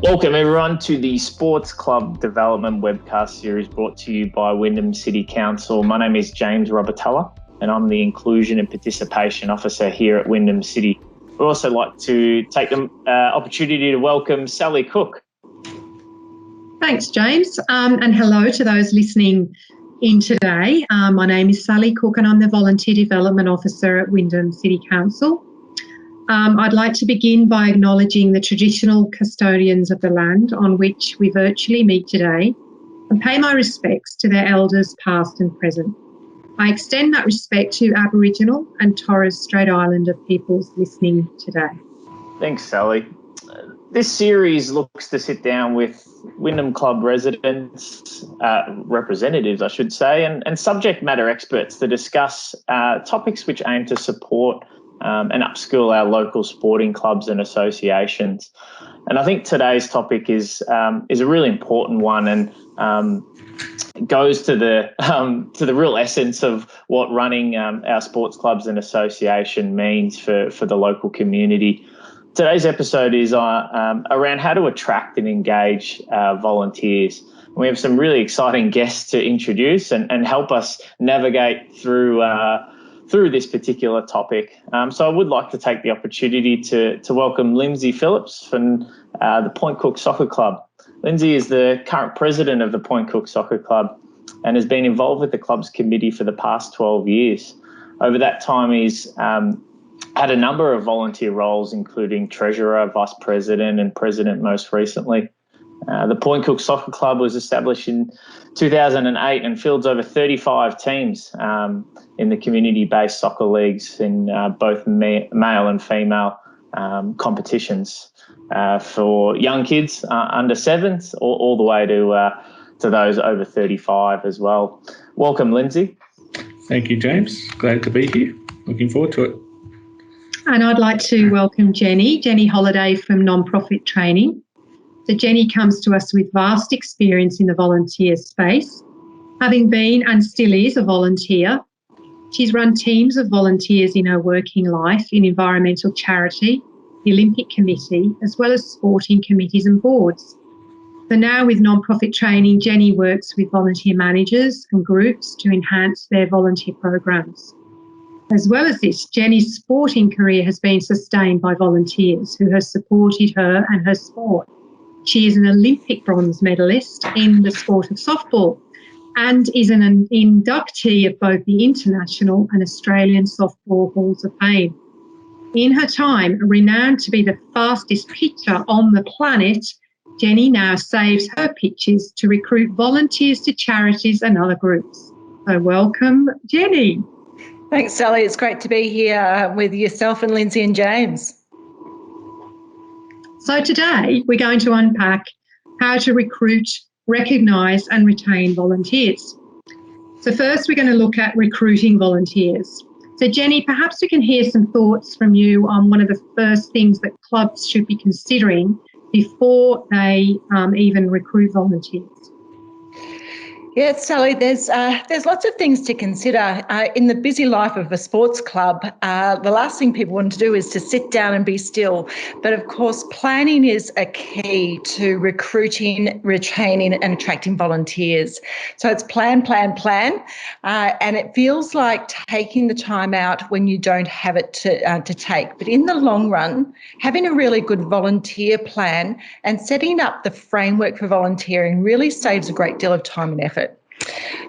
Welcome everyone to the Sports Club Development webcast series brought to you by Wyndham City Council. My name is James Robertella and I'm the Inclusion and Participation Officer here at Wyndham City. We'd also like to take the opportunity to welcome Sally Cook. Thanks, James, and hello to those listening in today. My name is Sally Cook and I'm the Volunteer Development Officer at Wyndham City Council. I'd like to begin by acknowledging the traditional custodians of the land on which we virtually meet today and pay my respects to their elders past and present. I extend that respect to Aboriginal and Torres Strait Islander peoples listening today. Thanks, Sally. This series looks to sit down with Wyndham Club residents, representatives, I should say, and subject matter experts to discuss topics which aim to support and upskill our local sporting clubs and associations. And I think today's topic is a really important one and goes to the real essence of what running our sports clubs and association means for the local community. Today's episode is around how to attract and engage volunteers. We have some really exciting guests to introduce and help us navigate through this particular topic. So I would like to take the opportunity to welcome Lindsay Phillips from the Point Cook Soccer Club. Lindsay is the current president of the Point Cook Soccer Club and has been involved with the club's committee for the past 12 years. Over that time, he's had a number of volunteer roles, including treasurer, vice president and president most recently. The Point Cook Soccer Club was established in 2008 and fields over 35 teams in the community-based soccer leagues in both male and female competitions for young kids under sevens all the way to those over 35 as well. Welcome, Lindsay. Thank you, James. Glad to be here. Looking forward to it. And I'd like to welcome Jenny Holiday from Non-Profit Training. So Jenny comes to us with vast experience in the volunteer space, having been and still is a volunteer. She's run teams of volunteers in her working life in environmental charity, the Olympic Committee, as well as sporting committees and boards. So now with Non-Profit Training, Jenny works with volunteer managers and groups to enhance their volunteer programs. As well as this, Jenny's sporting career has been sustained by volunteers who have supported her and her sport. She is an Olympic bronze medalist in the sport of softball and is an inductee of both the International and Australian Softball Halls of Fame. In her time, renowned to be the fastest pitcher on the planet, Jenny now saves her pitches to recruit volunteers to charities and other groups. So welcome, Jenny. Thanks, Sally. It's great to be here with yourself and Lindsay and James. So today we're going to unpack how to recruit, recognise and retain volunteers. So first we're going to look at recruiting volunteers. So Jenny, perhaps we can hear some thoughts from you on one of the first things that clubs should be considering before they even recruit volunteers. Yes, Sally, there's lots of things to consider. In the busy life of a sports club, the last thing people want to do is to sit down and be still. But of course, planning is a key to recruiting, retaining and attracting volunteers. So it's plan, and it feels like taking the time out when you don't have it to take. But in the long run, having a really good volunteer plan and setting up the framework for volunteering really saves a great deal of time and effort.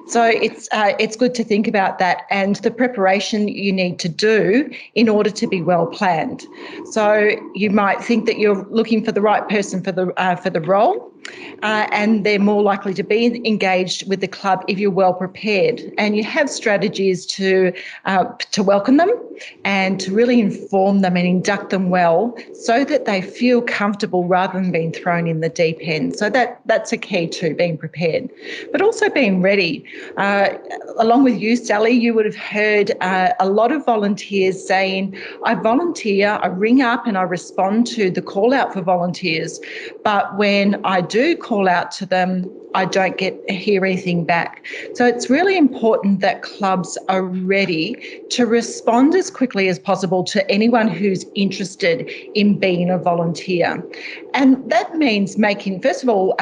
So it's good to think about that and the preparation you need to do in order to be well planned. So you might think that you're looking for the right person for the role, and they're more likely to be engaged with the club if you're well prepared and you have strategies to welcome them and to really inform them and induct them well so that they feel comfortable rather than being thrown in the deep end. So that's a key to being prepared, but also being ready. Along with you, Sally, you would have heard a lot of volunteers saying, I volunteer, I ring up and I respond to the call out for volunteers, but when I do call out to them, I don't hear anything back. So it's really important that clubs are ready to respond as quickly as possible to anyone who's interested in being a volunteer. And that means making, first of all,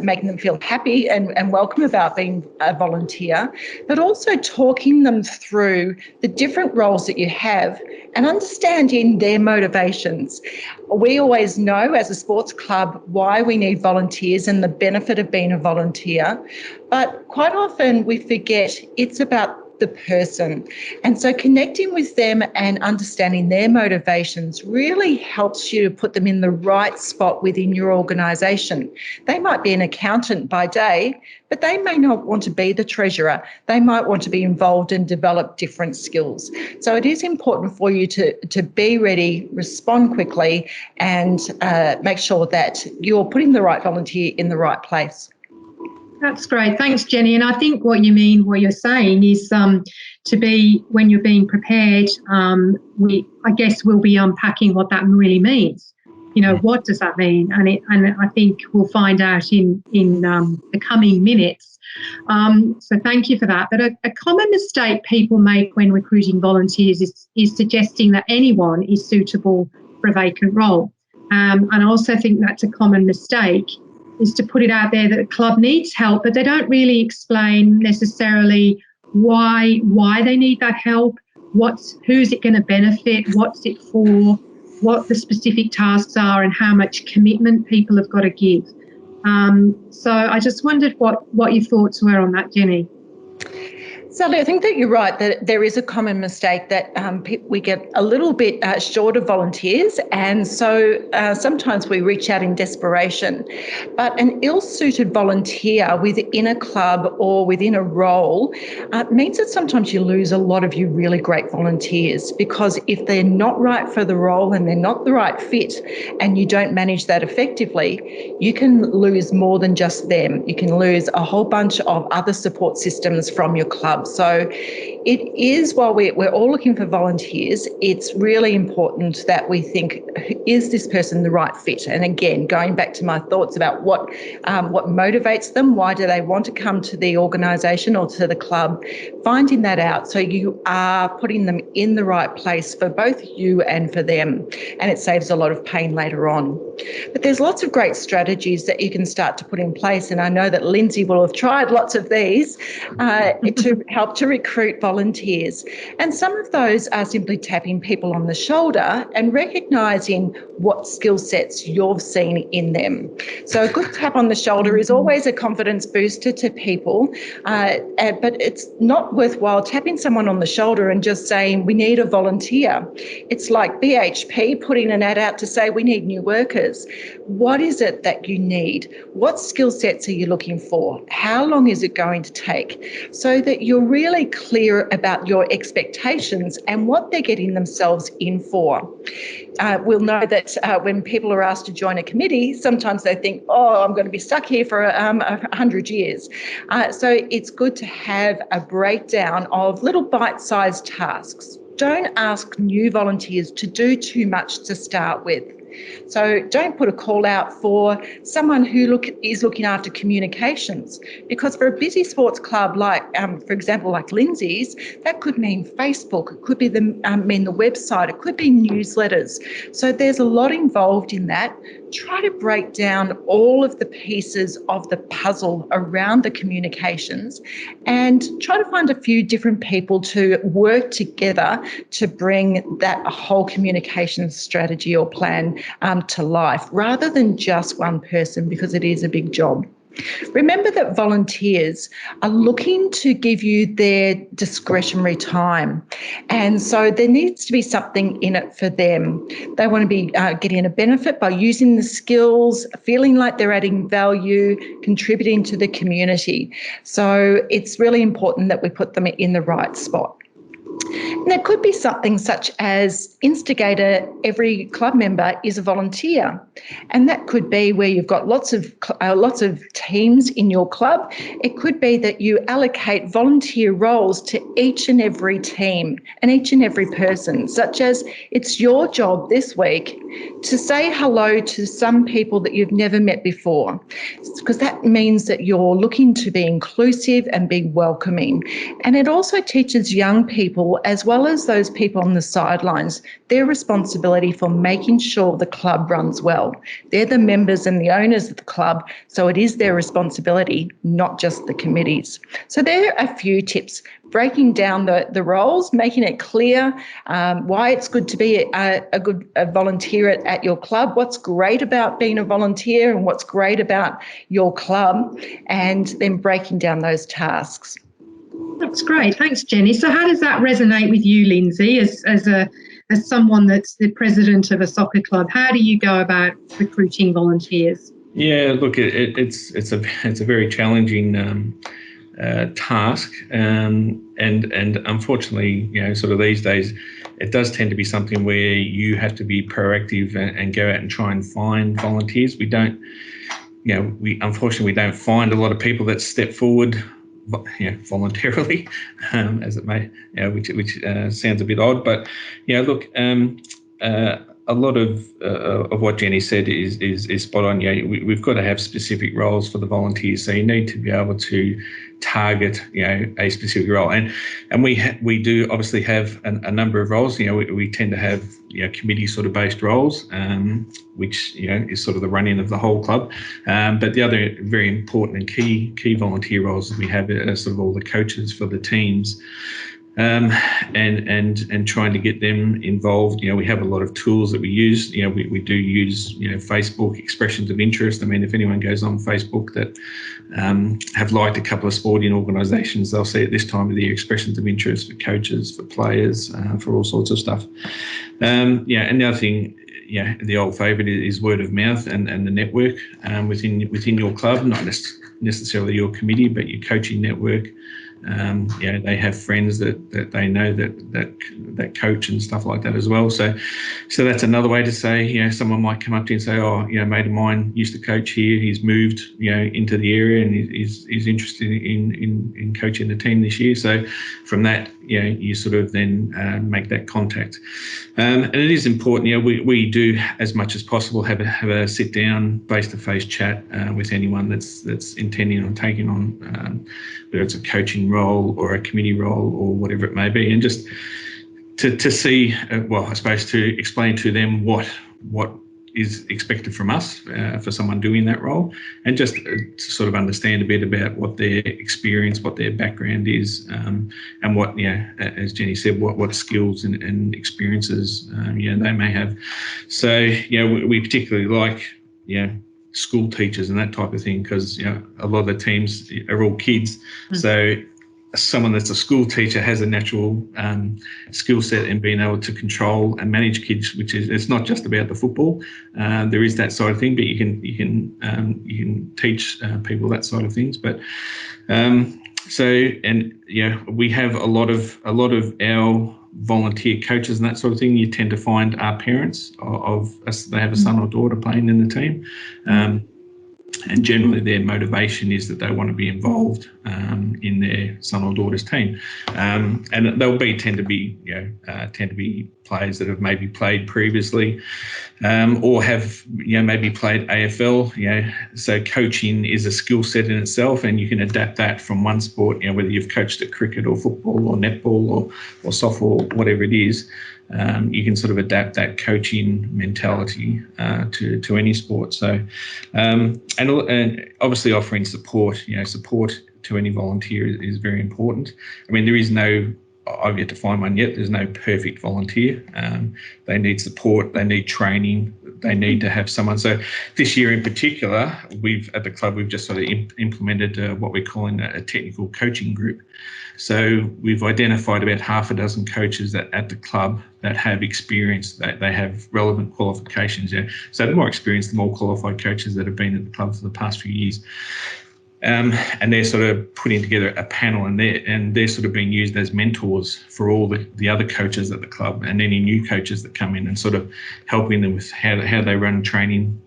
making them feel happy and welcome about being a volunteer, but also talking them through the different roles that you have and understanding their motivations. We always know as a sports club why we need volunteers and the benefit of being a volunteer, but quite often we forget it's about the person. And so connecting with them and understanding their motivations really helps you to put them in the right spot within your organisation. They might be an accountant by day, but they may not want to be the treasurer. They might want to be involved and develop different skills. So it is important for you to be ready, respond quickly, and make sure that you're putting the right volunteer in the right place. That's great. Thanks, Jenny. And I think what you're saying is to be, when you're being prepared, I guess we'll be unpacking what that really means. You know, what does that mean? And I think we'll find out in the coming minutes. So thank you for that. But a common mistake people make when recruiting volunteers is suggesting that anyone is suitable for a vacant role. And I also think that's a common mistake, is to put it out there that the club needs help, but they don't really explain necessarily why they need that help, who's it going to benefit, what's it for, what the specific tasks are, and how much commitment people have got to give. So I just wondered what your thoughts were on that, Jenny. Sally, I think that you're right, that there is a common mistake that we get a little bit short of volunteers, and so sometimes we reach out in desperation. But an ill-suited volunteer within a club or within a role means that sometimes you lose a lot of your really great volunteers, because if they're not right for the role and they're not the right fit and you don't manage that effectively, you can lose more than just them. You can lose a whole bunch of other support systems from your club. So it is, while we're all looking for volunteers, it's really important that we think, is this person the right fit? And again, going back to my thoughts about what motivates them, why do they want to come to the organisation or to the club, finding that out so you are putting them in the right place for both you and for them, and it saves a lot of pain later on. But there's lots of great strategies that you can start to put in place, and I know that Lindsay will have tried lots of these to help to recruit volunteers. And some of those are simply tapping people on the shoulder and recognising what skill sets you've seen in them. So a good tap on the shoulder is always a confidence booster to people, but it's not worthwhile tapping someone on the shoulder and just saying, we need a volunteer. It's like BHP putting an ad out to say, we need new workers. What is it that you need? What skill sets are you looking for? How long is it going to take? So that you're really clear about your expectations and what they're getting themselves in for. We'll know that when people are asked to join a committee, sometimes they think, oh, I'm going to be stuck here for 100 years. So it's good to have a breakdown of little bite-sized tasks. Don't ask new volunteers to do too much to start with. So don't put a call out for someone who is looking after communications, because for a busy sports club like, for example, like Lindsay's, that could mean Facebook, it could be mean the website, it could be newsletters. So there's a lot involved in that. Try to break down all of the pieces of the puzzle around the communications and try to find a few different people to work together to bring that whole communication strategy or plan to life, rather than just one person, because it is a big job. Remember that volunteers are looking to give you their discretionary time, and so there needs to be something in it for them. They want to be getting a benefit by using the skills, feeling like they're adding value, contributing to the community. So it's really important that we put them in the right spot. And there could be something such as instigator, every club member is a volunteer. And that could be where you've got lots of teams in your club. It could be that you allocate volunteer roles to each and every team and each and every person, such as it's your job this week to say hello to some people that you've never met before, because that means that you're looking to be inclusive and be welcoming. And it also teaches young people, as well as those people on the sidelines, their responsibility for making sure the club runs well. They're the members and the owners of the club, so it is their responsibility, not just the committees. So there are a few tips: breaking down the roles, making it clear why it's good to be a volunteer at your club, what's great about being a volunteer and what's great about your club, and then breaking down those tasks. That's great. Thanks, Jenny. So how does that resonate with you, Lindsay, as someone that's the president of a soccer club? How do you go about recruiting volunteers? Yeah, look, it's a very challenging task, and unfortunately, sort of these days, it does tend to be something where you have to be proactive and go out and try and find volunteers. We don't, unfortunately, we don't find a lot of people that step forward, voluntarily, as it may, which sounds a bit odd, but look, a lot of what Jenny said is spot on. We've got to have specific roles for the volunteers, so you need to be able to target a specific role, and we do obviously have a number of roles. We tend to have committee sort of based roles, which is sort of the running of the whole club. But the other very important and key volunteer roles that we have are sort of all the coaches for the teams. And trying to get them involved. We have a lot of tools that we use. We do use Facebook expressions of interest. I mean, if anyone goes on Facebook that have liked a couple of sporting organisations, they'll see at this time of the year expressions of interest for coaches, for players, for all sorts of stuff. And the other thing, the old favourite is word of mouth and the network within your club, not necessarily your committee, but your coaching network. They have friends that they know that coach and stuff like that as well. So that's another way to say, someone might come up to you and say, oh, a mate of mine used to coach here. He's moved, into the area and is interested in coaching the team this year. So from that, you sort of then make that contact. And it is important. We do as much as possible have a sit down face-to-face chat with anyone that's intending on taking on, whether it's a coaching role or a committee role or whatever it may be, and just to see, I suppose to explain to them what is expected from us for someone doing that role, and just to sort of understand a bit about what their experience, what their background is, and what, as Jenny said, what skills and experiences, they may have. So, we particularly like, school teachers and that type of thing, because a lot of the teams are all kids. Mm-hmm. So someone that's a school teacher has a natural skill set in being able to control and manage kids, which is, it's not just about the football. There is that side of thing, but you can teach people that side of things. But we have a lot of our volunteer coaches and that sort of thing. You tend to find are parents of they have a son or daughter playing in the team, and generally their motivation is that they want to be involved in their son or daughter's team, and they'll tend to be players that have maybe played previously, or have maybe played AFL. So coaching is a skill set in itself, and you can adapt that from one sport. Whether you've coached at cricket or football or netball or softball, whatever it is. You can sort of adapt that coaching mentality to any sport. So, and obviously offering support, support to any volunteer is very important. I mean, there is no, I've yet to find one yet, there's no perfect volunteer. They need support, they need training, they need to have someone. So this year in particular, at the club, we've just sort of implemented what we're calling a technical coaching group. So we've identified about half a dozen coaches at the club that have experience, that they have relevant qualifications. So the more experienced, the more qualified coaches that have been at the club for the past few years. And they're sort of putting together a panel, and they're sort of being used as mentors for all the other coaches at the club and any new coaches that come in, and sort of helping them with how they run training,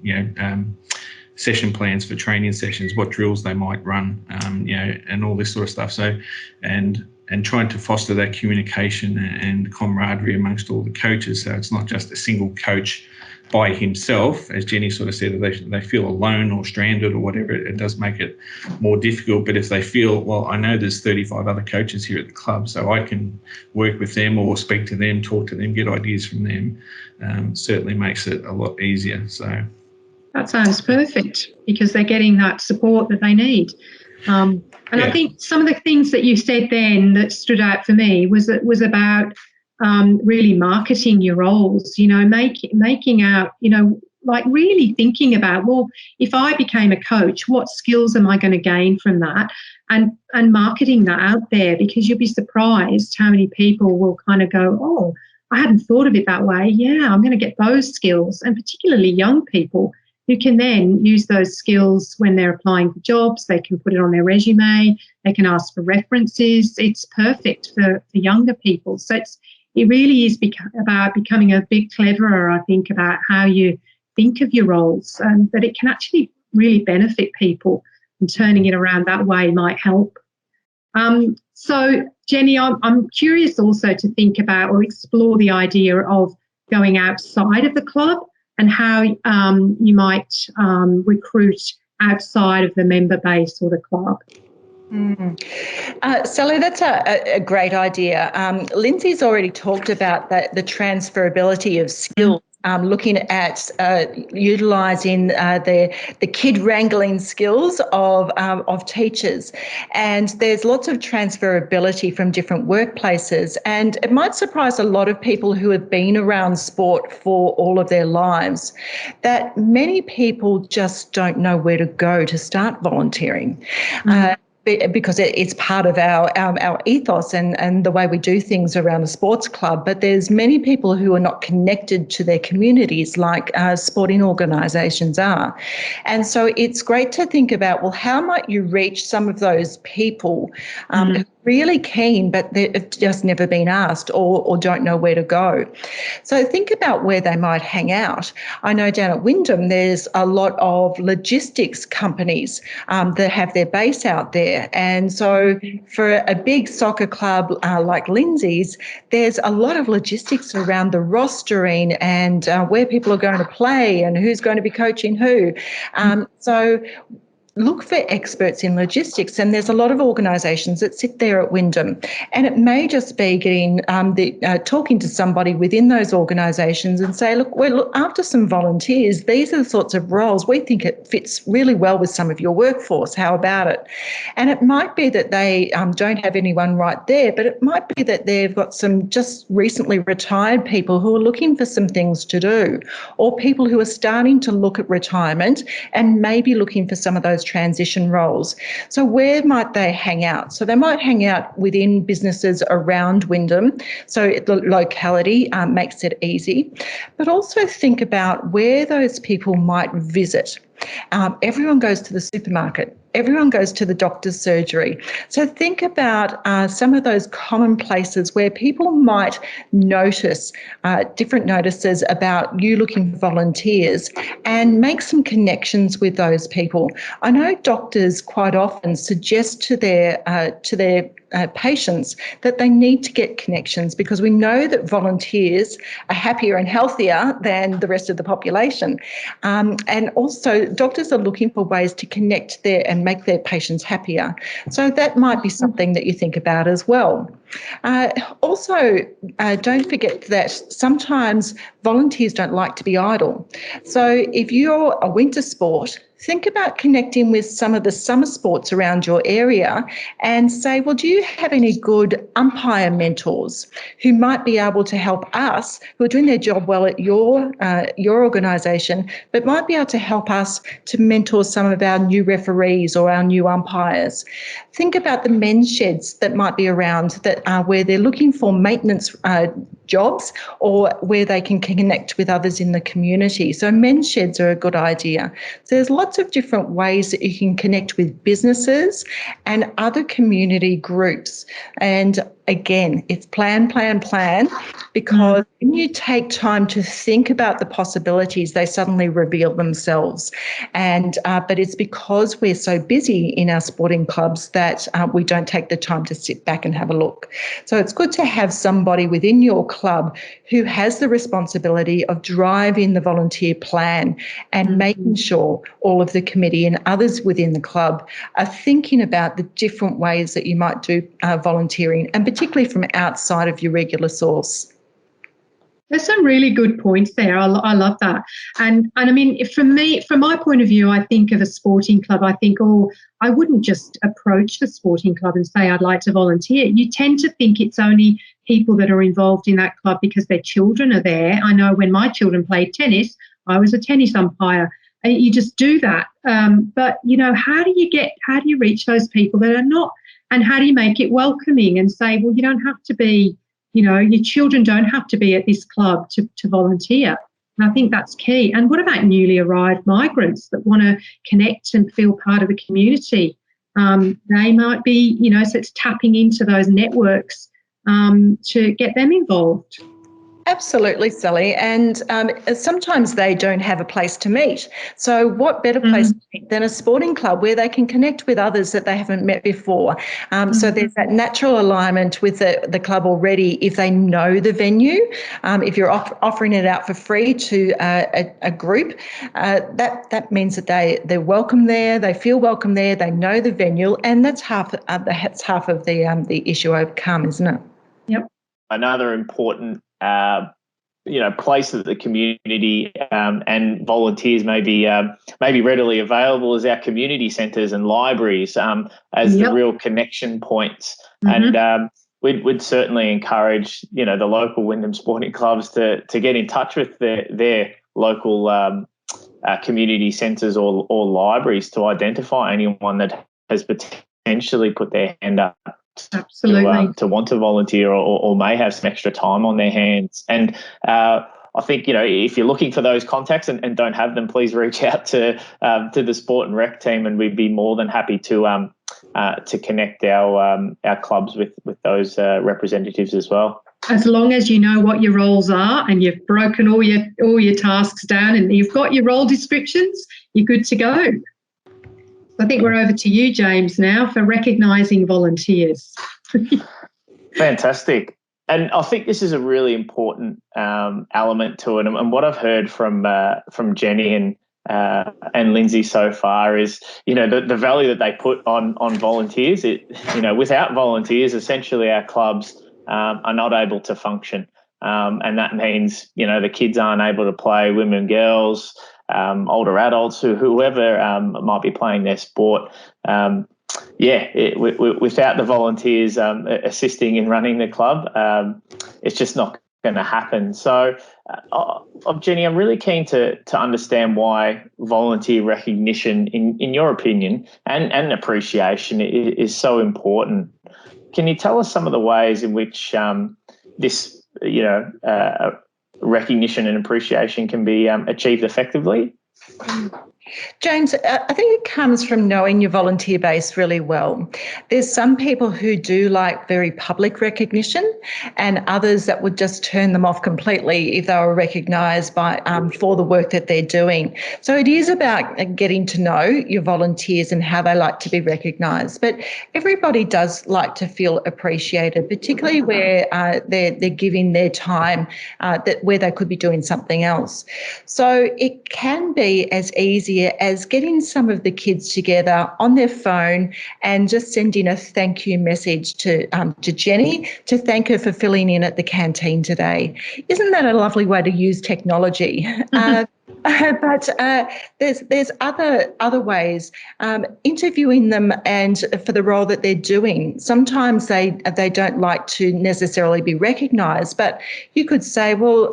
session plans for training sessions, what drills they might run, and all this sort of stuff. So, and trying to foster that communication and camaraderie amongst all the coaches. So it's not just a single coach by himself, as Jenny sort of said, they feel alone or stranded or whatever. It does make it more difficult. But if they feel, well, I know there's 35 other coaches here at the club, so I can work with them or speak to them, talk to them, get ideas from them, certainly makes it a lot easier. So that sounds perfect, because they're getting that support that they need. I think some of the things that you said then that stood out for me was about really marketing your roles, making out, like really thinking about, well, if I became a coach, what skills am I going to gain from that? And marketing that out there, because you'll be surprised how many people will kind of go, oh, I hadn't thought of it that way. Yeah, I'm going to get those skills. And particularly young people who can then use those skills when they're applying for jobs. They can put it on their resume. They can ask for references. It's perfect for younger people. So it really is about becoming a bit cleverer, I think, about how you think of your roles, and that it can actually really benefit people, and turning it around that way might help. So, Jenny, I'm curious also to think about or explore the idea of going outside of the club and how you might recruit outside of the member base or the club. Sally, that's a great idea. Lindsay's already talked about the transferability of skills, looking at utilising the kid wrangling skills of teachers. And there's lots of transferability from different workplaces. And it might surprise a lot of people who have been around sport for all of their lives that many people just don't know where to go to start volunteering. Because it's part of our ethos and the way we do things around a sports club. But there's many people who are not connected to their communities like sporting organisations are. And so it's great to think about, well, how might you reach some of those people who are really keen but they've just never been asked or don't know where to go. So think about where they might hang out. I know down at Wyndham there's a lot of logistics companies that have their base out there. And so for a big soccer club like Lindsay's, there's a lot of logistics around the rostering and where people are going to play and who's going to be coaching who. So look for experts in logistics, and there's a lot of organisations that sit there at Wyndham, and it may just be getting talking to somebody within those organisations and say, look, we're after some volunteers. These are the sorts of roles we think it fits really well with some of your workforce. How about it? And it might be that they don't have anyone right there, but it might be that they've got some just recently retired people who are looking for some things to do, or people who are starting to look at retirement and maybe looking for some of those transition roles. So where might they hang out? So they might hang out within businesses around Wyndham. So the locality makes it easy. But also think about where those people might visit. Everyone goes to the supermarket. Everyone goes to the doctor's surgery. So think about some of those common places where people might notice different notices about you looking for volunteers, and make some connections with those people. I know doctors quite often suggest to their patients that they need to get connections, because we know that volunteers are happier and healthier than the rest of the population. And also doctors are looking for ways to connect there and make their patients happier. So that might be something that you think about as well. Also, don't forget that sometimes volunteers don't like to be idle. So if you're a winter sport, think about connecting with some of the summer sports around your area and say, well, do you have any good umpire mentors who might be able to help us, who are doing their job well at your organisation, but might be able to help us to mentor some of our new referees or our new umpires? Think about the men's sheds that might be around that where they're looking for maintenance jobs or where they can connect with others in the community. So men's sheds are a good idea. So there's lots of different ways that you can connect with businesses and other community groups. And again, it's plan, because when you take time to think about the possibilities, they suddenly reveal themselves. And but it's because we're so busy in our sporting clubs that we don't take the time to sit back and have a look. So it's good to have somebody within your club who has the responsibility of driving the volunteer plan and making sure all of the committee and others within the club are thinking about the different ways that you might do volunteering, and particularly from outside of your regular source. There's some really good points there. I love that. And I mean, from my point of view, I think of a sporting club, I think, I wouldn't just approach the sporting club and say I'd like to volunteer. You tend to think it's only people that are involved in that club because their children are there. I know when my children played tennis, I was a tennis umpire. You just do that. But, how do you reach those people that are not, and how do you make it welcoming and say, well, you don't have to be, your children don't have to be at this club to volunteer. And I think that's key. And what about newly arrived migrants that want to connect and feel part of the community? They might be, so it's tapping into those networks to get them involved. Absolutely, Sally. And sometimes they don't have a place to meet. So what better place to meet than a sporting club where they can connect with others that they haven't met before? So there's that natural alignment with the club already if they know the venue. If you're offering it out for free to a group, that means that they're welcome there, they feel welcome there, they know the venue, and that's half of the issue overcome, isn't it? Yep. Another important place that the community and volunteers may be readily available is our community centres and libraries as the real connection points. And we'd certainly encourage the local Wyndham sporting clubs to get in touch with their local community centres or libraries to identify anyone that has potentially put their hand up. Absolutely. To want to volunteer or may have some extra time on their hands. And I think, if you're looking for those contacts and don't have them, please reach out to the Sport and Rec team, and we'd be more than happy to connect our clubs with those representatives as well. As long as you know what your roles are and you've broken all your tasks down and you've got your role descriptions, you're good to go. I think we're over to you, James, now for recognising volunteers. Fantastic. And I think this is a really important element to it. And what I've heard from Jenny and Lindsay so far is, the value that they put on volunteers. Without volunteers, essentially our clubs are not able to function. And that means, the kids aren't able to play, women, girls, older adults, whoever might be playing their sport. Without the volunteers assisting in running the club, it's just not going to happen. So, Jenny, I'm really keen to understand why volunteer recognition, in your opinion, and appreciation is so important. Can you tell us some of the ways in which this, recognition and appreciation can be achieved effectively? James, I think it comes from knowing your volunteer base really well. There's some people who do like very public recognition and others that would just turn them off completely if they were recognised for the work that they're doing. So it is about getting to know your volunteers and how they like to be recognised. But everybody does like to feel appreciated, particularly where they're giving their time where they could be doing something else. So it can be as easy as getting some of the kids together on their phone and just sending a thank you message to Jenny to thank her for filling in at the canteen today. Isn't that a lovely way to use technology? But there's other ways, interviewing them and for the role that they're doing. Sometimes they don't like to necessarily be recognised, but you could say, well,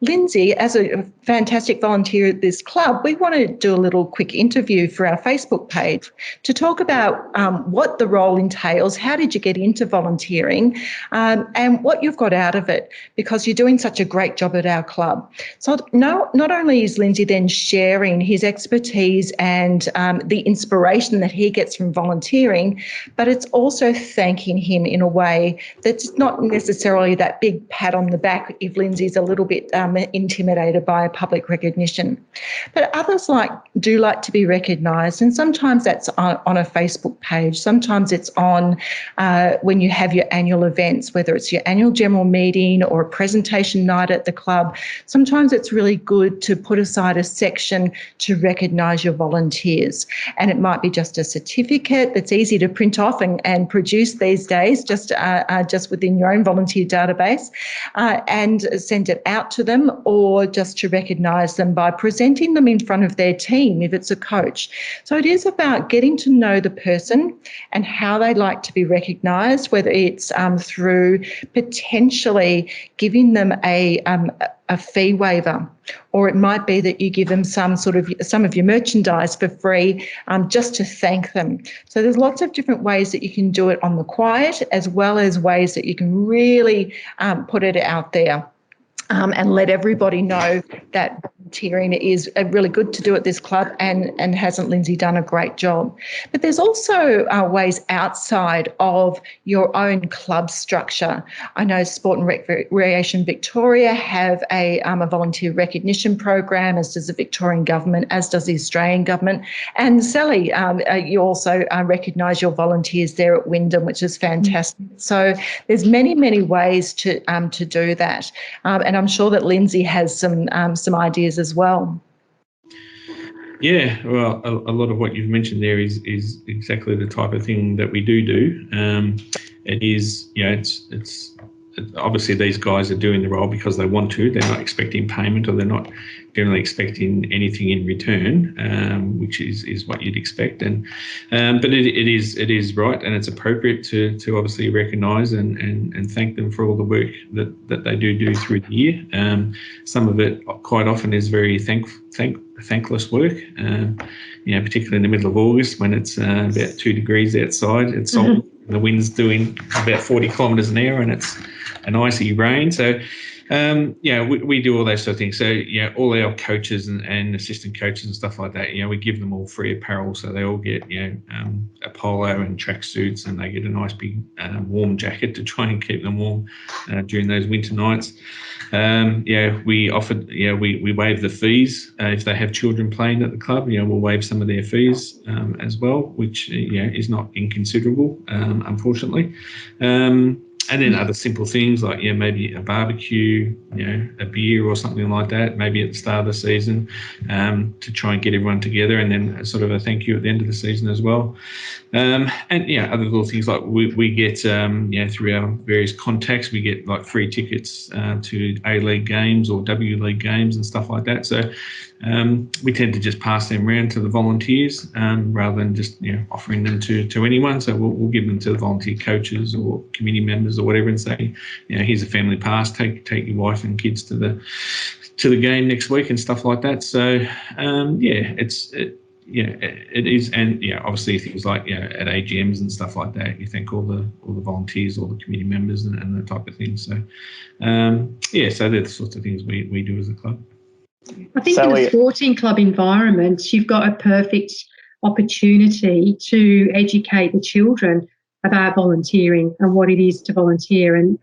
Lindsay, as a fantastic volunteer at this club, we want to do a little quick interview for our Facebook page to talk about what the role entails, how did you get into volunteering, and what you've got out of it, because you're doing such a great job at our club. So not only is Lindsay then sharing his expertise and the inspiration that he gets from volunteering, but it's also thanking him in a way that's not necessarily that big pat on the back if Lindsay's a little bit intimidated by public recognition. But others do like to be recognised, and sometimes that's on a Facebook page. Sometimes it's on when you have your annual events, whether it's your annual general meeting or a presentation night at the club. Sometimes it's really good to put aside a section to recognise your volunteers, and it might be just a certificate that's easy to print off and produce these days, just within your own volunteer database, and send it out to them, or just to recognise them by presenting them in front of their team if it's a coach. So it is about getting to know the person and how they like to be recognised, whether it's through potentially giving them a fee waiver, or it might be that you give them some of your merchandise for free, just to thank them. So there's lots of different ways that you can do it on the quiet, as well as ways that you can really put it out there. And let everybody know that volunteering is really good to do at this club, and hasn't Lindsay done a great job. But there's also ways outside of your own club structure. I know Sport and Recreation Victoria have a volunteer recognition program, as does the Victorian government, as does the Australian government. And Sally, you also recognise your volunteers there at Wyndham, which is fantastic. So there's many, many ways to do that. And I'm sure that Lindsay has some ideas as well. Yeah, well, a lot of what you've mentioned there is exactly the type of thing that we do. It is, it's obviously these guys are doing the role because they want to. They're not expecting payment, or they're not generally expecting anything in return, which is what you'd expect. And but it is right, and it's appropriate to obviously recognise and thank them for all the work that they do through the year. Some of it quite often is very thankless work, particularly in the middle of August when it's about 2 degrees outside. It's salt, the wind's doing about 40 kilometres an hour, and it's an icy rain. So we do all those sort of things. So all our coaches and assistant coaches and stuff like that, we give them all free apparel, so they all get a polo and track suits, and they get a nice big warm jacket to try and keep them warm during those winter nights. We offered, we waive the fees if they have children playing at the club. We'll waive some of their fees as well, which is not inconsiderable, unfortunately. And then other simple things like, maybe a barbecue, a beer or something like that, maybe at the start of the season, to try and get everyone together, and then sort of a thank you at the end of the season as well. And other little things like we get, through our various contacts, we get like free tickets to A-League games or W-League games and stuff like that. So we tend to just pass them around to the volunteers rather than just offering them to anyone. So we'll give them to the volunteer coaches or committee members or whatever, and say, here's a family pass. Take your wife and kids to the game next week and stuff like that. So it is, and obviously things like at AGMs and stuff like that, you thank all the volunteers, all the committee members, and that type of thing. So so they're the sorts of things we do as a club. I think in a sporting club environment, you've got a perfect opportunity to educate the children about volunteering and what it is to volunteer, and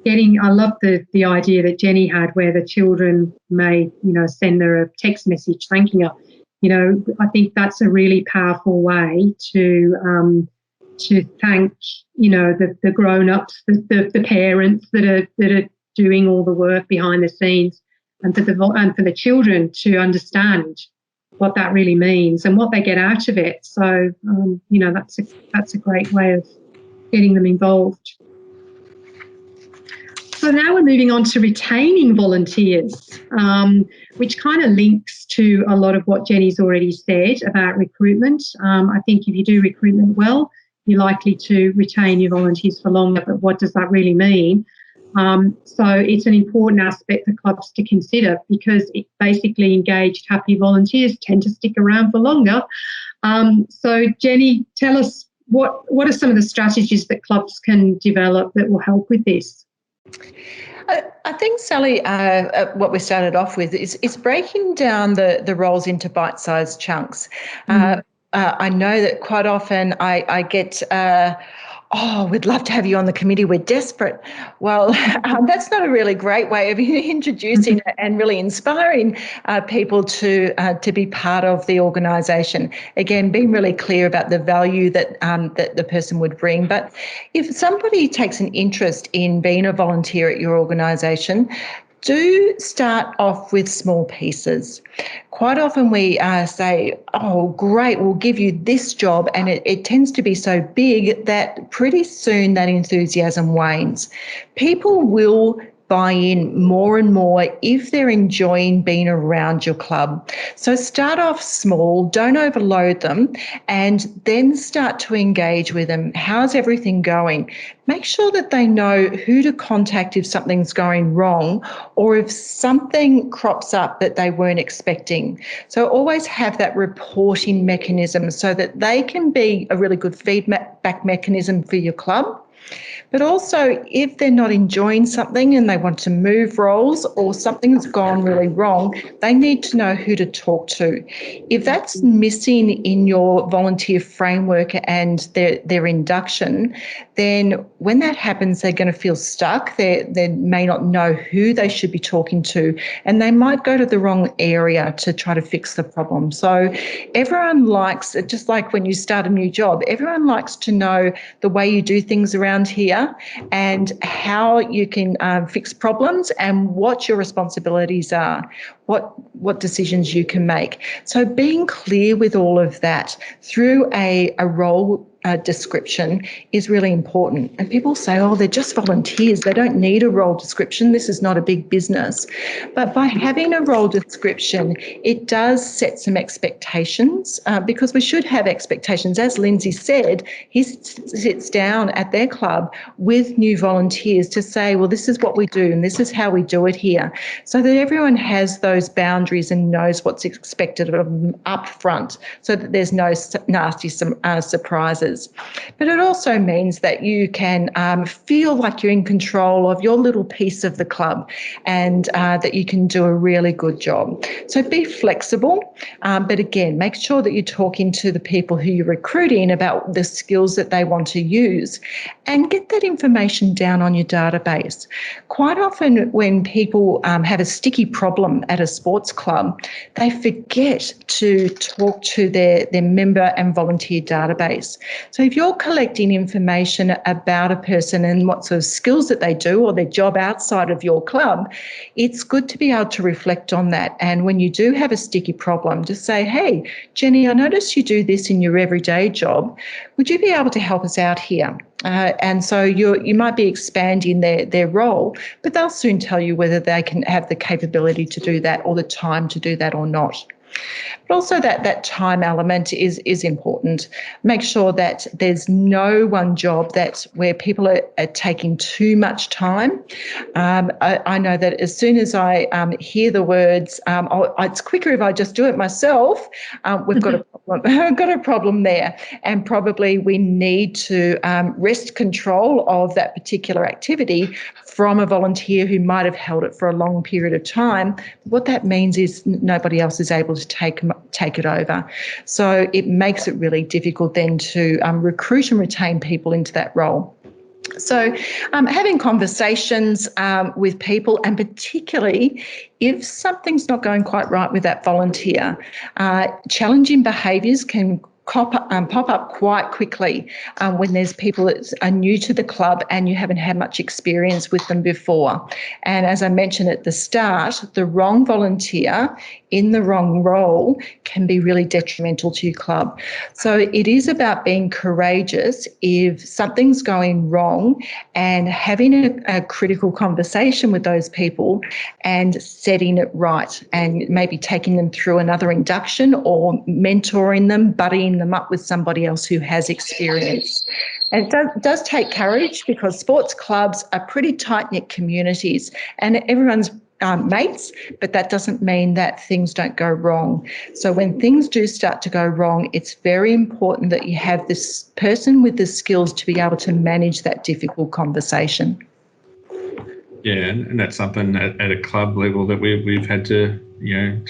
getting, I love the idea that Jenny had, where the children may, send her a text message thanking her. I think that's a really powerful way to thank, the grown-ups, the parents that are doing all the work behind the scenes, and for the children to understand what that really means and what they get out of it. So, that's a great way of getting them involved. So So now we're moving on to retaining volunteers, which kind of links to a lot of what Jenny's already said about recruitment. I think if you do recruitment well, you're likely to retain your volunteers for longer, but what does that really mean? So it's an important aspect for clubs to consider, because it basically engaged, happy volunteers tend to stick around for longer. So Jenny, tell us what are some of the strategies that clubs can develop that will help with this? I think, Sally, what we started off with is breaking down the roles into bite-sized chunks. I know that quite often I get, we'd love to have you on the committee, we're desperate. Well, that's not a really great way of introducing and really inspiring people to be part of the organisation. Again, being really clear about the value that the person would bring. But if somebody takes an interest in being a volunteer at your organisation, do start off with small pieces. Quite often we say, oh, great, we'll give you this job, and it tends to be so big that pretty soon that enthusiasm wanes. People will buy in more and more if they're enjoying being around your club. So start off small, don't overload them, and then start to engage with them. How's everything going? Make sure that they know who to contact if something's going wrong or if something crops up that they weren't expecting. So always have that reporting mechanism so that they can be a really good feedback mechanism for your club. But also, if they're not enjoying something and they want to move roles or something's gone really wrong, they need to know who to talk to. If that's missing in your volunteer framework and their induction, then when that happens, they're going to feel stuck. They may not know who they should be talking to, and they might go to the wrong area to try to fix the problem. So everyone likes, just like when you start a new job, everyone likes to know the way you do things around here and how you can fix problems and what your responsibilities are, what decisions you can make. So being clear with all of that through a role description is really important. And people say, oh, they're just volunteers, they don't need a role description, this is not a big business. But by having a role description, it does set some expectations, because we should have expectations. As Lindsay said, he sits down at their club with new volunteers to say, well, this is what we do and this is how we do it here, so that everyone has those boundaries and knows what's expected of them up front, so that there's no nasty surprises. But it also means that you can feel like you're in control of your little piece of the club, and that you can do a really good job. So be flexible, but again, make sure that you're talking to the people who you're recruiting about the skills that they want to use, and get that information down on your database. Quite often when people have a sticky problem at a sports club, they forget to talk to their member and volunteer database. So if you're collecting information about a person and what sort of skills that they do or their job outside of your club, it's good to be able to reflect on that. And when you do have a sticky problem, just say, hey, Jenny, I noticed you do this in your everyday job. Would you be able to help us out here? And so you might be expanding their role, but they'll soon tell you whether they can have the capability to do that or the time to do that or not. But also that time element is important. Make sure that there's no one job where people are taking too much time. I know that as soon as I hear the words, it's quicker if I just do it myself, we've got a problem. I've got a problem there. And probably we need to wrest control of that particular activity from a volunteer who might have held it for a long period of time. What that means is nobody else is able to take it over. So it makes it really difficult then to recruit and retain people into that role. So having conversations with people, and particularly if something's not going quite right with that volunteer, challenging behaviours can pop up quite quickly when there's people that are new to the club and you haven't had much experience with them before. And as I mentioned at the start, the wrong volunteer in the wrong role can be really detrimental to your club. So it is about being courageous if something's going wrong and having a critical conversation with those people and setting it right, and maybe taking them through another induction or mentoring them, buddying them up with somebody else who has experience. And it does take courage, because sports clubs are pretty tight-knit communities and everyone's mates, but that doesn't mean that things don't go wrong. So when things do start to go wrong, it's very important that you have this person with the skills to be able to manage that difficult conversation. Yeah, and that's something at a club level that we've had to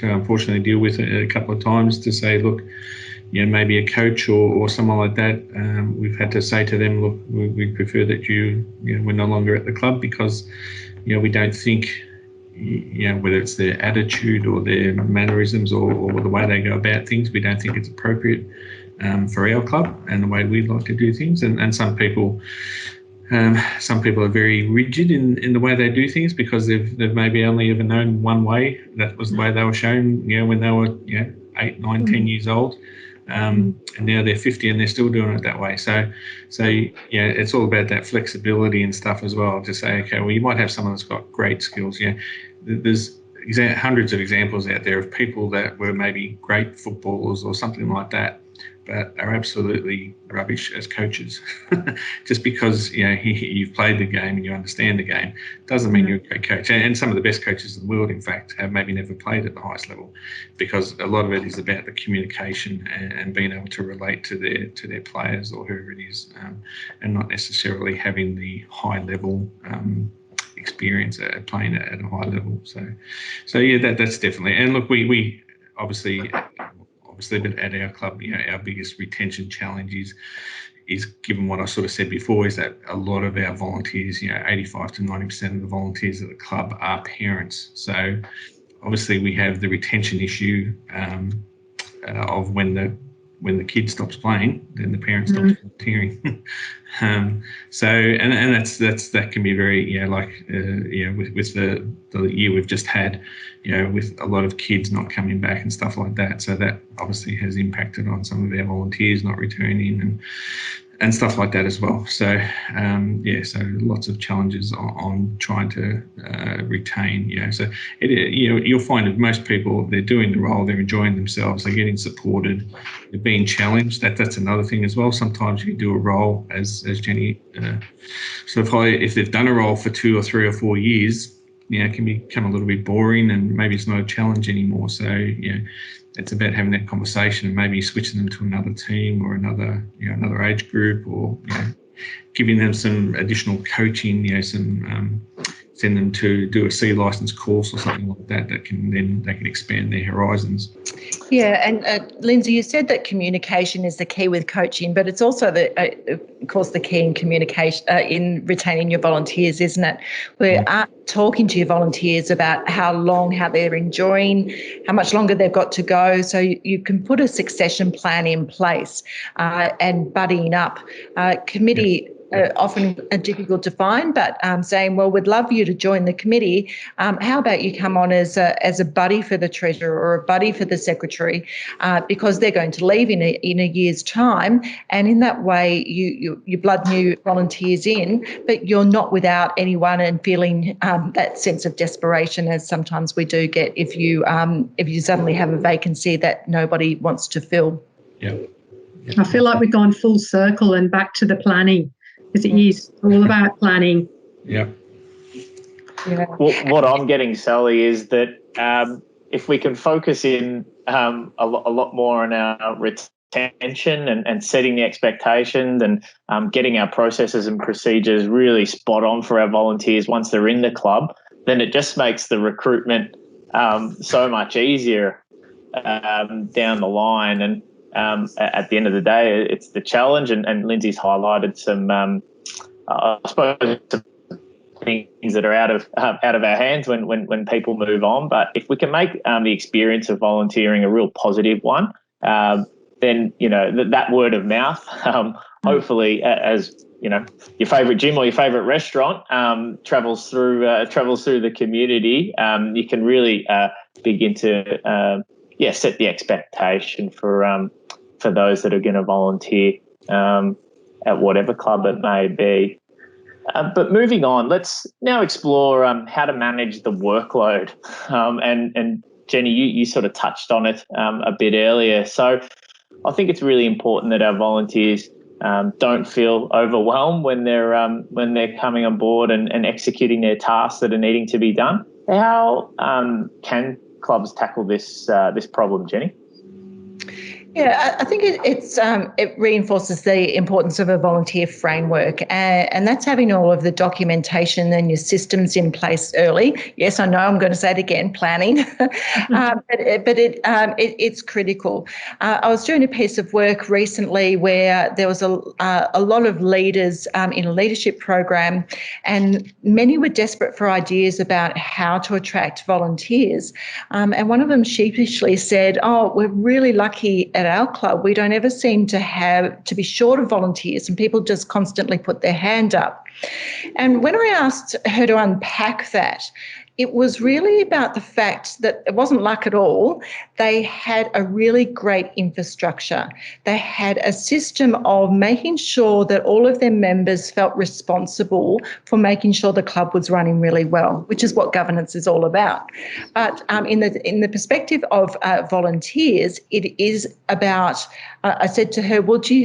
unfortunately deal with a couple of times, to say, look, maybe a coach or someone like that, we've had to say to them, look, we prefer that we're no longer at the club, because we don't think, whether it's their attitude or their mannerisms or the way they go about things, we don't think it's appropriate for our club and the way we'd like to do things. And some people are very rigid in the way they do things, because they've maybe only ever known one way. That was the way they were shown, when they were 8, 9, 10 years old. And now they're 50 and they're still doing it that way. So it's all about that flexibility and stuff as well, to say, okay, well, you might have someone that's got great skills. There's hundreds of examples out there of people that were maybe great footballers or something like that, but are absolutely rubbish as coaches. Just because you've played the game and you understand the game doesn't mean you're a great coach. And some of the best coaches in the world, in fact, have maybe never played at the highest level, because a lot of it is about the communication and being able to relate to their players or whoever it is, and not necessarily having the high level experience at playing at a high level. So yeah, that's definitely. And look, we obviously, but at our club, our biggest retention challenge is given what I sort of said before, is that a lot of our volunteers, 85 to 90% of the volunteers at the club are parents. So obviously we have the retention issue of when the kid stops playing, then the parent stops volunteering. So that can be very with the year we've just had, with a lot of kids not coming back and stuff like that. So that obviously has impacted on some of our volunteers not returning and stuff like that as well. So so lots of challenges on trying to retain. So you'll find that most people, they're doing the role, they're enjoying themselves, they're getting supported, they're being challenged. That's another thing as well. Sometimes you do a role, as Jenny if they've done a role for 2 or 3 or 4 years, it can become a little bit boring and maybe it's not a challenge anymore. So it's about having that conversation and maybe switching them to another team or another age group, or giving them some additional coaching, send them to do a C license course or something like that they can expand their horizons. Yeah, and Lindsay, you said that communication is the key with coaching, but it's also of course the key in communication in retaining your volunteers, isn't it? We're talking to your volunteers about how they're enjoying, how much longer they've got to go, so you can put a succession plan in place and buddying up. Committee often difficult to find, but saying, well, we'd love you to join the committee. How about you come on as a buddy for the treasurer or a buddy for the secretary, because they're going to leave in a year's time, and in that way you blood new volunteers in, but you're not without anyone and feeling that sense of desperation, as sometimes we do get if you suddenly have a vacancy that nobody wants to fill. Yeah. I feel like we've gone full circle and back to the planning, because it is all about planning. Yeah. What I'm getting, Sally, is that if we can focus in a lot more on our retention and setting the expectations and getting our processes and procedures really spot on for our volunteers once they're in the club, then it just makes the recruitment so much easier down the line. And at the end of the day, it's the challenge, and Lindsay's highlighted some, I suppose, some things that are out of our hands when people move on. But if we can make the experience of volunteering a real positive one, then that word of mouth, hopefully, as your favourite gym or your favourite restaurant travels through the community, you can really begin to set the expectation for those that are going to volunteer at whatever club it may be. But moving on, let's now explore how to manage the workload. And Jenny, you sort of touched on it a bit earlier. So I think it's really important that our volunteers don't feel overwhelmed when they're coming on board and executing their tasks that are needing to be done. How can clubs tackle this problem, Jenny? Yeah, I think it reinforces the importance of a volunteer framework, and that's having all of the documentation and your systems in place early. Yes, I know I'm going to say it again, planning, but it's critical. I was doing a piece of work recently where there was a lot of leaders in a leadership program, and many were desperate for ideas about how to attract volunteers. And one of them sheepishly said, "Oh, we're really lucky at our club. We don't ever seem to be short of volunteers, and people just constantly put their hand up." And when I asked her to unpack that, it was really about the fact that it wasn't luck at all. They had a really great infrastructure. They had a system of making sure that all of their members felt responsible for making sure the club was running really well, which is what governance is all about. But in the perspective of volunteers, it is about, I said to her, well, do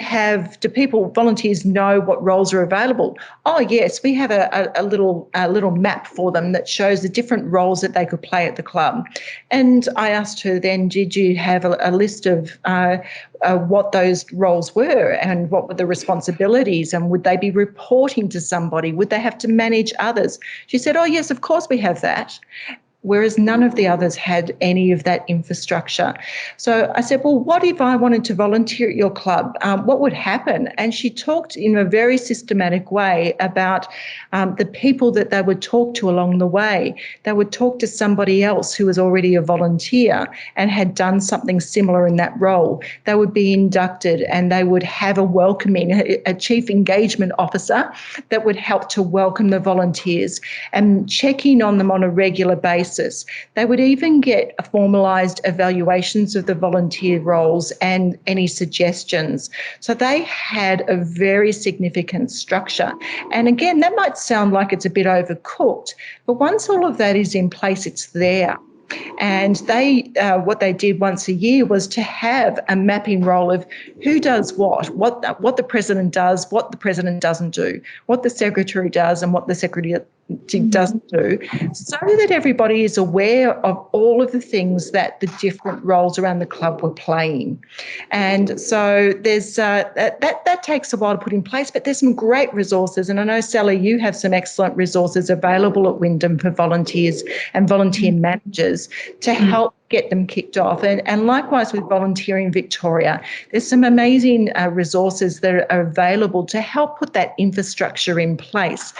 volunteers know what roles are available? Oh, yes, we have a little map for them that shows the different roles that they could play at the club. And I asked her then, did you have a list of what those roles were and what were the responsibilities, and would they be reporting to somebody? Would they have to manage others? She said, oh, yes, of course we have that. Whereas none of the others had any of that infrastructure. So I said, well, what if I wanted to volunteer at your club? What would happen? And she talked in a very systematic way about the people that they would talk to along the way. They would talk to somebody else who was already a volunteer and had done something similar in that role. They would be inducted, and they would have a chief engagement officer that would help to welcome the volunteers and check in on them on a regular basis. They would even get formalised evaluations of the volunteer roles and any suggestions. So they had a very significant structure. And again, that might sound like it's a bit overcooked, but once all of that is in place, it's there. And what they did once a year was to have a mapping role of who does what the president does, what the president doesn't do, what the secretary does and what the secretary doesn't do, so that everybody is aware of all of the things that the different roles around the club were playing. And so there's that takes a while to put in place, but there's some great resources. And I know, Sally, you have some excellent resources available at Wyndham for volunteers and volunteer managers to help get them kicked off. And likewise with Volunteering Victoria, there's some amazing resources that are available to help put that infrastructure in place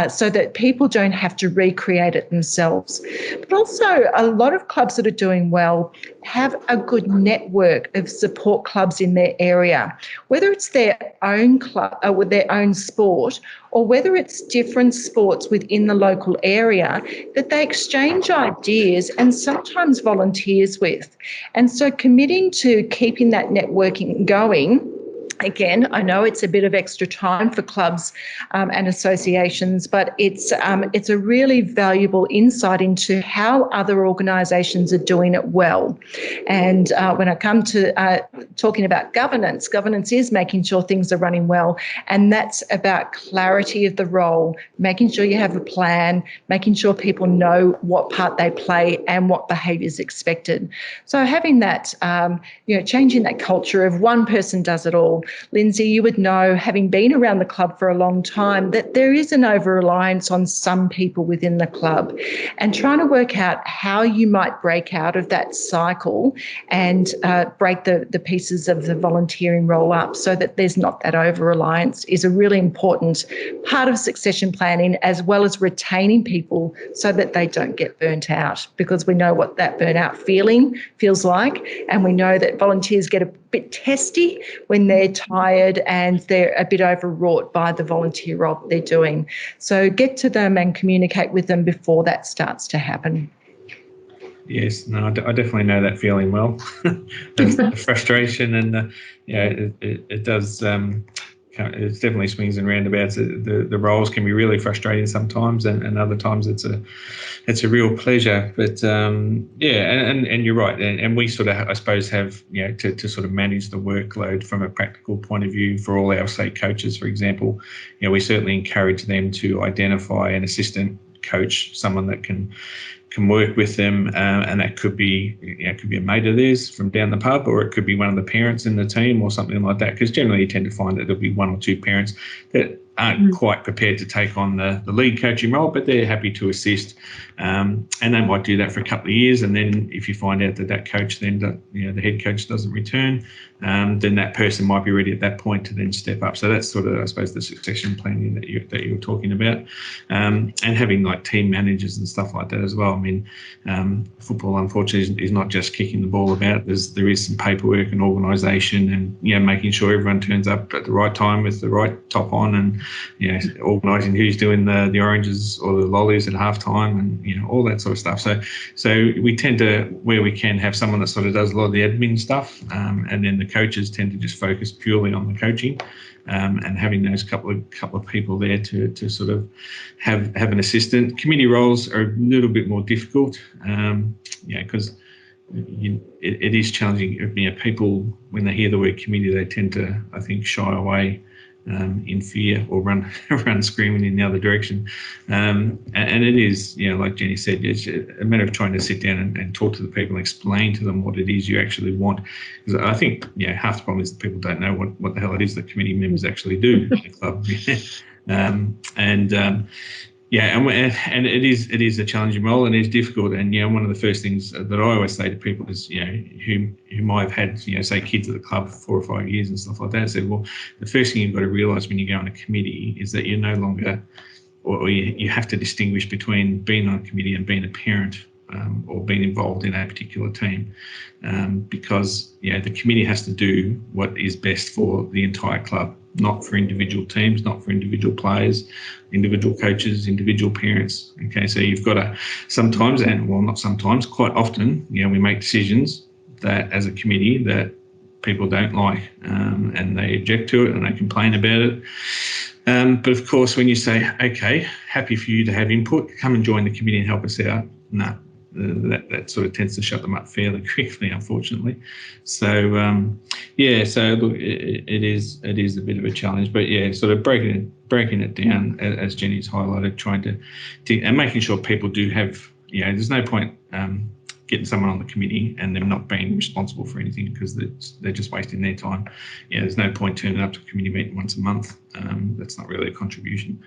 so that people don't have to recreate it themselves. But also a lot of clubs that are doing well have a good network of support clubs in their area, whether it's their own club or with their own sport, or whether it's different sports within the local area that they exchange ideas and sometimes volunteers with. And so committing to keeping that networking going. Again, I know it's a bit of extra time for clubs and associations, but it's a really valuable insight into how other organisations are doing it well. And when I come to talking about governance is making sure things are running well, and that's about clarity of the role, making sure you have a plan, making sure people know what part they play and what behaviour is expected. So having that, changing that culture of one person does it all. Lindsay, you would know, having been around the club for a long time, that there is an over-reliance on some people within the club, and trying to work out how you might break out of that cycle and break the pieces of the volunteering role up so that there's not that over-reliance is a really important part of succession planning, as well as retaining people so that they don't get burnt out, because we know what that burnout feeling feels like, and we know that volunteers get bit testy when they're tired and they're a bit overwrought by the volunteer role that they're doing. So get to them and communicate with them before that starts to happen. Yes, no, I definitely know that feeling well. The frustration and it does. It definitely swings and roundabouts. The roles can be really frustrating sometimes, and other times it's a real pleasure. But and you're right, and we sort of, I suppose, have to sort of manage the workload from a practical point of view for all our state coaches, for example. We certainly encourage them to identify an assistant coach, someone that can work with them, and that could be a mate of theirs from down the pub, or it could be one of the parents in the team or something like that, because generally you tend to find that there'll be one or two parents that aren't quite prepared to take on the lead coaching role, but they're happy to assist, and they might do that for a couple of years, and then if you find out that coach then the head coach doesn't return, then that person might be ready at that point to then step up. So that's sort of, I suppose, the succession planning that you were talking about, and having like team managers and stuff like that as well. I mean, football unfortunately is not just kicking the ball about. There is some paperwork and organisation, and making sure everyone turns up at the right time with the right top on, and organising who's doing the oranges or the lollies at halftime, and all that sort of stuff. So we tend to, where we can, have someone that sort of does a lot of the admin stuff, and then the coaches tend to just focus purely on the coaching, and having those couple of people there to sort of have an assistant. Committee roles are a little bit more difficult, because it is challenging. People, when they hear the word committee, they tend to, I think, shy away in fear, or run screaming in the other direction. And it is, like Jenny said, it's a matter of trying to sit down and talk to the people and explain to them what it is you actually want. Because I think, half the problem is that people don't know what the hell it is that committee members actually do in the club. And it is a challenging role, and it's difficult. And one of the first things that I always say to people is, who might have had, say, kids at the club for 4 or 5 years and stuff like that, I said, well, the first thing you've got to realise when you go on a committee is that you're no longer, or you have to distinguish between being on a committee and being a parent, or being involved in a particular team, because the committee has to do what is best for the entire club, not for individual teams, not for individual players, individual coaches, individual parents. Okay, so you've got to sometimes, not sometimes, quite often, we make decisions that as a committee that people don't like, and they object to it and they complain about it. But of course, when you say, okay, happy for you to have input, come and join the committee and help us out, no. That sort of tends to shut them up fairly quickly, unfortunately. So so look, it is a bit of a challenge, but sort of breaking it down, as Jenny's highlighted, trying to and making sure people do have, there's no point getting someone on the committee and them not being responsible for anything, because they're just wasting their time. There's no point turning up to a committee meeting once a month. That's not really a contribution.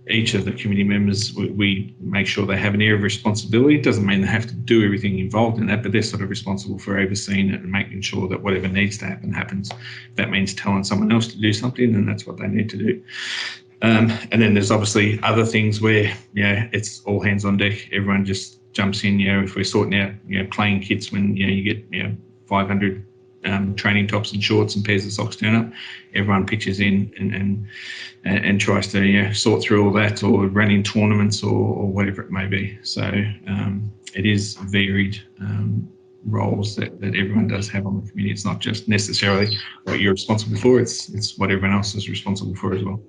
Each of the committee members, we make sure they have an area of responsibility. It doesn't mean they have to do everything involved in that, but they're sort of responsible for overseeing it and making sure that whatever needs to happen happens. If that means telling someone else to do something, then that's what they need to do. And then there's obviously other things where, it's all hands on deck. Everyone just jumps in. If we're sorting out, playing kits, when, you get, 500 training tops and shorts and pairs of socks turn up, everyone pitches in and tries to sort through all that, or run in tournaments or whatever it may be. So it is varied roles that everyone does have on the committee. It's not just necessarily what you're responsible for, it's what everyone else is responsible for as well.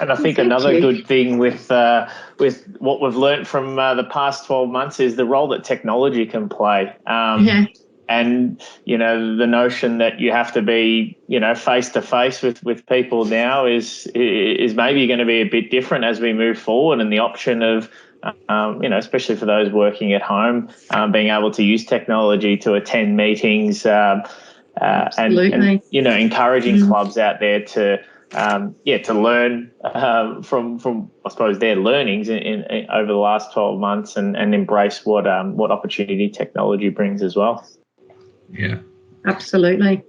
And I think another good thing with what we've learnt from the past 12 months is the role that technology can play. And, the notion that you have to be, face to face with people now is maybe going to be a bit different as we move forward. And the option of, especially for those working at home, being able to use technology to attend meetings, and encouraging clubs out there to learn from I suppose their learnings in over the last 12 months and embrace what opportunity technology brings as well. Yeah, absolutely.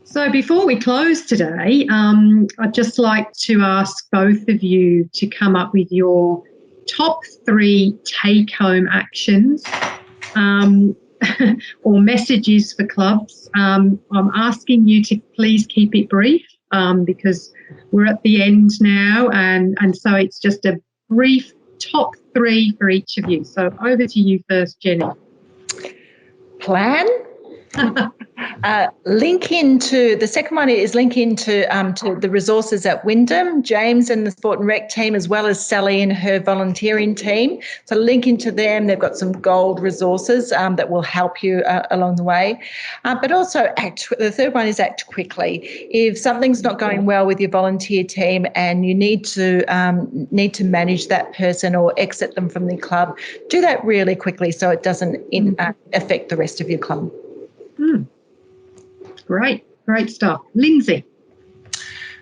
So before we close today, I'd just like to ask both of you to come up with your top 3 take-home actions or messages for clubs, I'm asking you to please keep it brief because we're at the end now, and so it's just a brief top 3 for each of you. So over to you first, Jenny. Plan. Link into the second one is link into to the resources at Wyndham, James and the Sport and Rec team, as well as Sally and her volunteering team. So link into them. They've got some gold resources that will help you along the way. But also the third one is act quickly. If something's not going well with your volunteer team and you need to manage that person or exit them from the club, do that really quickly so it doesn't affect the rest of your club. Great stuff. Lindsay.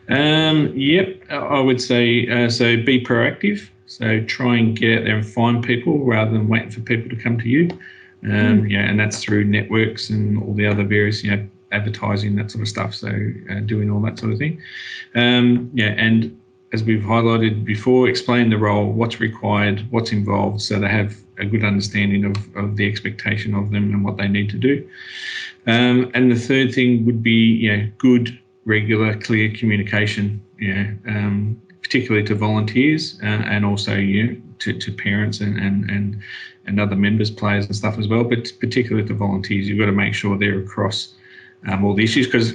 Yep, I would say so be proactive. So try and get out there and find people rather than waiting for people to come to you. And that's through networks and all the other various, advertising, that sort of stuff. So doing all that sort of thing. And as we've highlighted before, explain the role, what's required, what's involved, so they have a good understanding of the expectation of them and what they need to do. And the third thing would be, good, regular, clear communication, particularly to volunteers and also, to parents and other members, players and stuff as well, but particularly to volunteers. You've got to make sure they're across all the issues because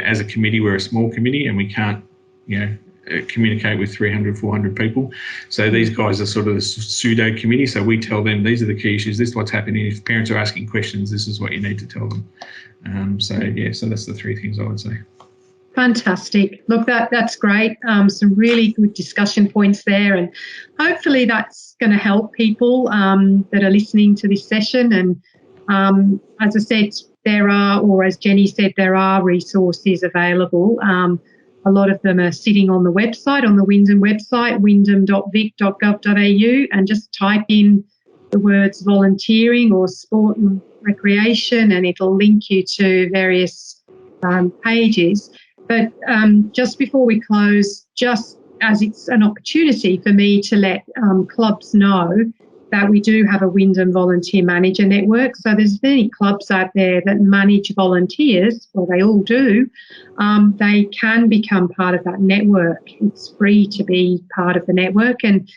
as a committee, we're a small committee and we can't, communicate with 300, 400 people. So these guys are sort of the pseudo committee. So we tell them these are the key issues. This is what's happening. If parents are asking questions, this is what you need to tell them. So that's the 3 things I would say. Fantastic. Look, that's great. Some really good discussion points there, and hopefully that's going to help people that are listening to this session. And as I said, as Jenny said, there are resources available. A lot of them are sitting on the website, on the Wyndham website, wyndham.vic.gov.au, and just type in the words volunteering or sport and recreation, and it'll link you to various pages. But just before we close, just as it's an opportunity for me to let clubs know that we do have a Wyndham Volunteer Manager Network. So there's many clubs out there that manage volunteers, or they all do. They can become part of that network. It's free to be part of the network, and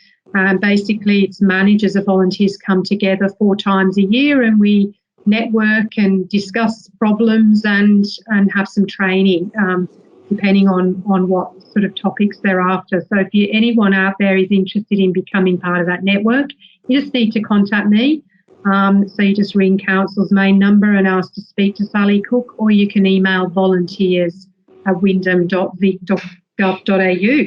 basically it's managers of volunteers come together 4 times a year, and we network and discuss problems and have some training depending on what sort of topics they're after. So if anyone out there is interested in becoming part of that network, you just need to contact me. So you just ring Council's main number and ask to speak to Sally Cook, or you can email volunteers@wyndham.vic.gov.au.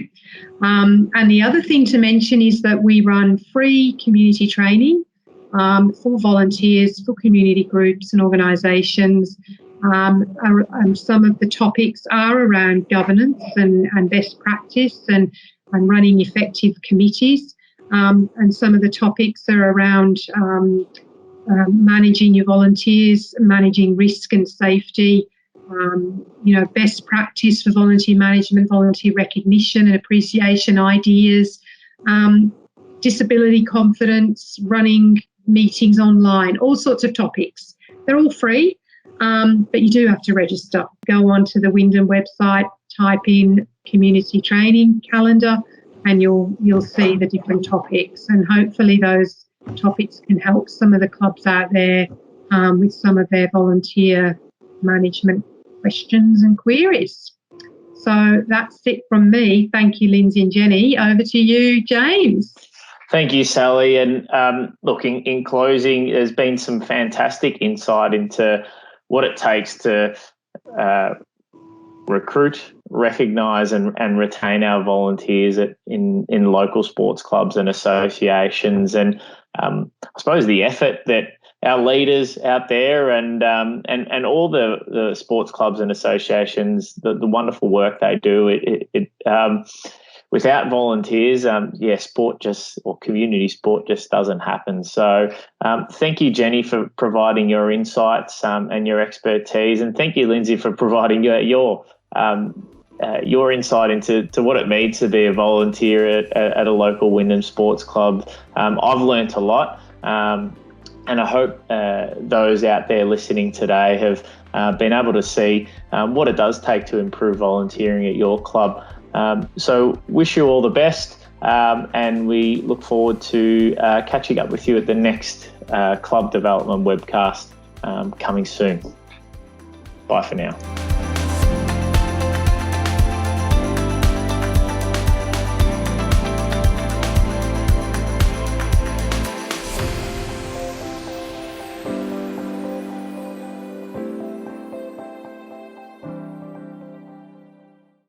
And the other thing to mention is that we run free community training for volunteers, for community groups and organisations. Some of the topics are around governance and best practice and running effective committees. And some of the topics are around managing your volunteers, managing risk and safety, best practice for volunteer management, volunteer recognition and appreciation ideas, disability confidence, running meetings online, all sorts of topics. They're all free, but you do have to register. Go onto the Wyndham website, type in community training calendar, and you'll see the different topics, and hopefully those topics can help some of the clubs out there with some of their volunteer management questions and queries. So that's it from me. Thank you, Lindsay and Jenny. Over to you, James. Thank you, Sally. And look, in closing, there's been some fantastic insight into what it takes to recruit, recognise and retain our volunteers in local sports clubs and associations, and I suppose the effort that our leaders out there and all the sports clubs and associations, the wonderful work they do. Without volunteers, community sport just doesn't happen. So thank you, Jenny, for providing your insights and your expertise, and thank you, Lindsay, for providing your insight into what it means to be a volunteer at a local Wyndham Sports Club. I've learnt a lot. And I hope those out there listening today have been able to see what it does take to improve volunteering at your club. So wish you all the best, and we look forward to catching up with you at the next club development webcast coming soon. Bye for now.